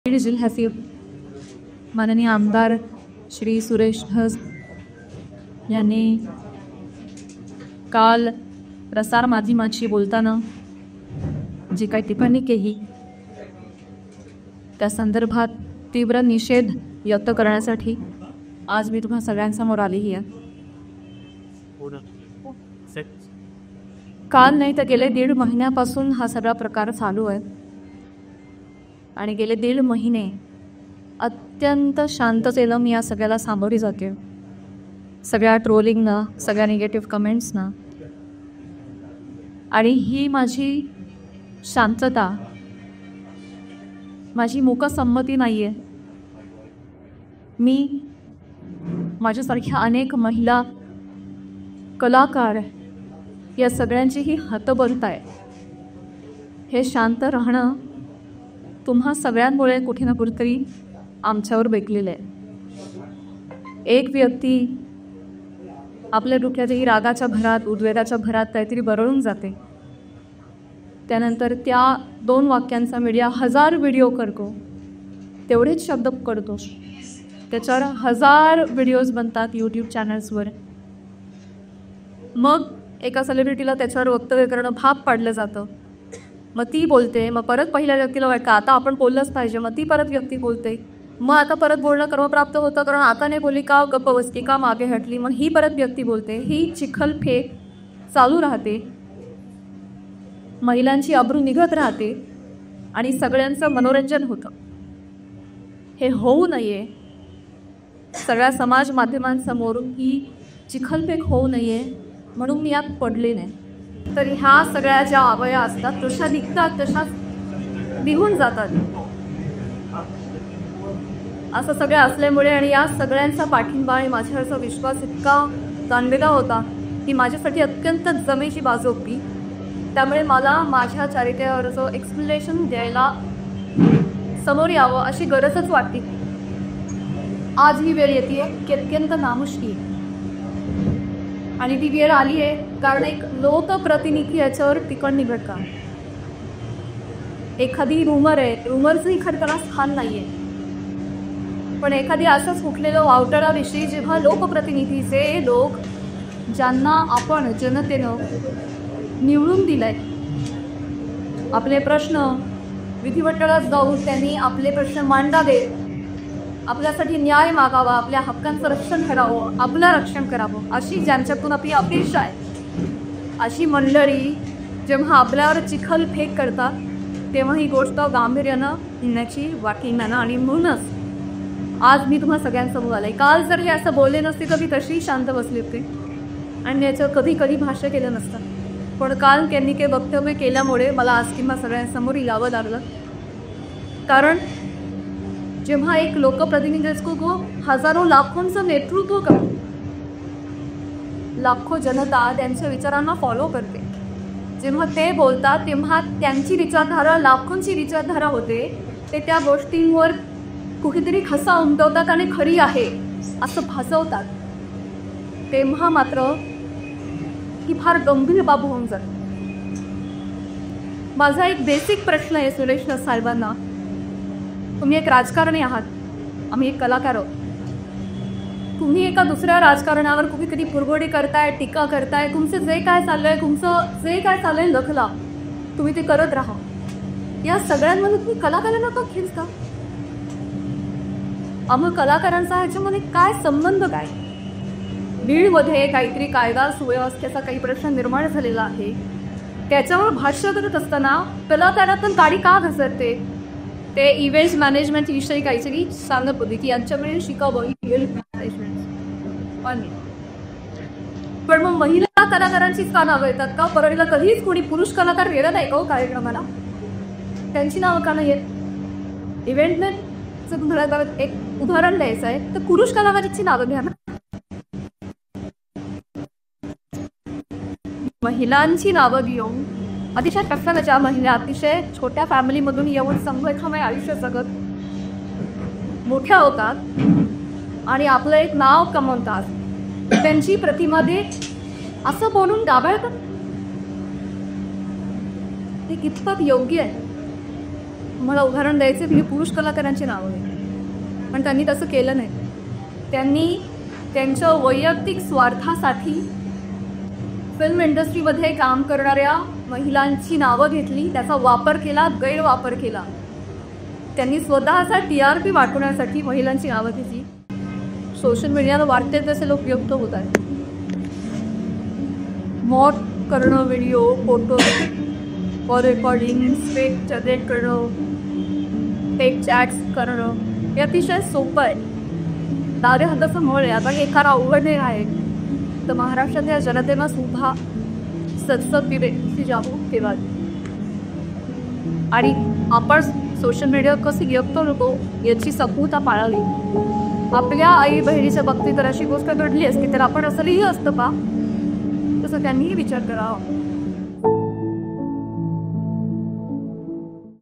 बीड जिल्ह्याचे माननीय आमदार श्री सुरेश धस यांनी काल प्रसारमाध्यमांशी बोलताना जी काही टिप्पणी केली त्या संदर्भात तीव्र निषेध व्यक्त करण्यासाठी आज मी तुम्हा सगळ्यांसमोर आलेली आहे. काल नाही तर गेले 1.5 महिन्यापासून हा सगळा प्रकार चालू आहे आणि गेले 1.5 महिने अत्यंत शांततेनं मी या सगळ्याला सामोरी जाते. सगळ्या ट्रोलिंगना, सगळ्या निगेटिव्ह कमेंट्सना. आणि ही माझी शांतता, माझी मूकसंमती नाही आहे. मी माझ्यासारख्या अनेक महिला कलाकार या सगळ्यांचीही हतबलता आहे. हे शांत राहणं तुम्हा सगळ्यांमुळे कुठे ना कुठेतरी आमच्यावर बेकलेलं आहे. एक व्यक्ती आपल्या डोक्यातही रागाच्या भरात, उद्वेगाच्या भरात काहीतरी बरळून जाते. त्यानंतर त्या 2 वाक्यांचा मीडिया 1000 व्हिडिओ करतो, तेवढेच शब्द करतो. त्याच्यावर 1000 व्हिडिओज बनतात यूट्यूब चॅनल्सवर. मग एका सेलिब्रिटीला त्याच्यावर वक्तव्य करणं भाग पाडलं जातं. मग ती बोलते, मग परत पहिल्या व्यक्तीला वाटतं आता आपण बोललंच पाहिजे. मग ती परत व्यक्ती बोलते, मग आता परत बोलणं क्रमप्राप्त होतं कारण आता नाही बोलली का, गप्प बसली का, मागे हटली. मग ही परत व्यक्ती बोलते. ही चिखलफेक चालू राहते. महिलांची अब्रू निघत राहते आणि सगळ्यांचं मनोरंजन होतं. हे होऊ नये. सगळ्या समाज माध्यमांसमोर ही चिखलफेक होऊ नये म्हणून मी यात पडले नाही. तर ह्या सगळ्या ज्या अवया असतात तशा निघतात, तशाच निघून जातात. असं सगळं असल्यामुळे आणि या सगळ्यांचा पाठिंबा आणि माझ्यावरचा विश्वास इतका जाणलेला होता की माझ्यासाठी अत्यंत जमेची बाजू होती. त्यामुळे मला माझ्या चारित्र्यावरचं एक्सप्लेनेशन द्यायला समोर यावं अशी गरजच वाटते. आज ही वेळ येते की अत्यंत नामुष्की आहे आणि ती वेळ आली आहे कारण एक लोकप्रतिनिधी याच्यावर टिकण का. एखादी रूमर आहे, रूमरचंही खरं स्थान नाही आहे, पण एखादी असंच फुटलेलं वावटळाविषयी जेव्हा लोकप्रतिनिधीचे लोक ज्यांना आपण जनतेनं निवडून दिलंय, आपले प्रश्न विधिमंडळात जाऊन त्यांनी आपले प्रश्न मांडावे, आपल्यासाठी न्याय मागावा, आपल्या हक्कांचं रक्षण करावं, आपलं रक्षण करावं अशी ज्यांच्यातून आपली अपेक्षा आहे, अशी मंडळी जेव्हा आपल्यावर चिखलफेक करतात तेव्हा ही गोष्ट गांभीर्यानं घेण्याची वाटली मला. आणि म्हणूनच आज मी तुम्हा सगळ्यांसमोर आले. काल जर हे असं बोलले नसते तर मी तशीही शांत बसले होते आणि याचं कधी कधी भाष्य केलं नसतं. पण काल त्यांनी काही वक्तव्य केल्यामुळे मला आज किंवा सगळ्यांसमोर यावं लागलं. कारण जेव्हा एक लोकप्रतिनिधी असतो तो हजारो लाखोंचं नेतृत्व करतो, लाखो जनता त्यांच्या विचारांना फॉलो करते. जेव्हा ते बोलतात तेव्हा त्यांची विचारधारा लाखोंची विचारधारा होते. ते त्या गोष्टींवर कुठेतरी खसा उमटवतात आणि खरी आहे असं भासवतात. तेव्हा मात्र ही फार गंभीर बाब होऊन जाते. माझा एक बेसिक प्रश्न आहे सुरेश धस साहेबांना. तुम्ही एक राजकारणी आहात, आम्ही एक कलाकार आहोत. तुम्ही एका दुसऱ्या राजकारणावर कुठे कधी पुरगोडी करताय, टीका करताय. तुमचं जे काय चाललंय लखला तुम्ही ते करत राहा. या सगळ्यांमध्ये तुम्ही कलाकारांना का खिंचता? मग कलाकारांचा ह्याच्यामध्ये काय संबंध? काय बीडमध्ये काहीतरी कायदा सुव्यवस्थेचा काही प्रश्न निर्माण झालेला आहे, त्याच्यावर भाष्य करत असताना कलाकारातून गाडी का घसरते? ते इव्हेंट मॅनेजमेंट विषयी काहीतरी सांगत होते की यांच्याकडे शिकावं इव्हेंट मॅनेजमेंट. पण मग महिला कलाकारांचीच का नावं येतात का? परळीला कधीच कोणी पुरुष कलाकार येणार नाही का हो कार्यक्रमाला? त्यांची नावं का नाही येत? इव्हेंटमेंटचं तुम्हाला एक उदाहरण द्यायचं आहे तर पुरुष कलाकारांची नावं घ्या ना. महिलांची नावं घेऊन अतिशय कष्टाच्या महिला अतिशय छोट्या फॅमिलीमधून येऊन संघर्षमय आयुष्य जगत मोठ्या होतात आणि आपलं एक नाव कमवतात. त्यांची प्रतिमा दे असं बोलून डावळतात. हे कितपत योग्य आहे? मला उदाहरण द्यायचे की पुरुष कलाकारांची नावं आहे, पण त्यांनी तसं केलं नाही. त्यांनी त्यांच्या वैयक्तिक स्वार्थासाठी फिल्म इंडस्ट्रीमध्ये काम करणाऱ्या महिलांची नावं घेतली, त्याचा वापर केला, गैरवापर केला. त्यांनी स्वतःचा TRP वाढवण्यासाठी महिलांची नावं घेतली. सोशल मीडियाला वाढते तसे लोक युक्त होत आहेत. मॉड करणं, व्हिडिओ, फोटो व रेकॉर्डिंग, फेक जनरेट करणं, फेक चॅट्स करणं हे अतिशय सोपं आहे. डाव्या हाताचं मळ आहे. आता एखादा अवघड नाही आहे तर महाराष्ट्रातल्या जनतेनं सुद्धा सतसत विवेकची जागरूक ठेवावी. आणि आपण सोशल मीडियावर कसे व्यक्त होतो याची सपूता पाळावी. आपल्या आई बहिणीच्या बाबतीत तर अशी गोष्ट घडली असती तर आपण असं लिहिलं असतं का, तसं त्यांनीही विचार करावा.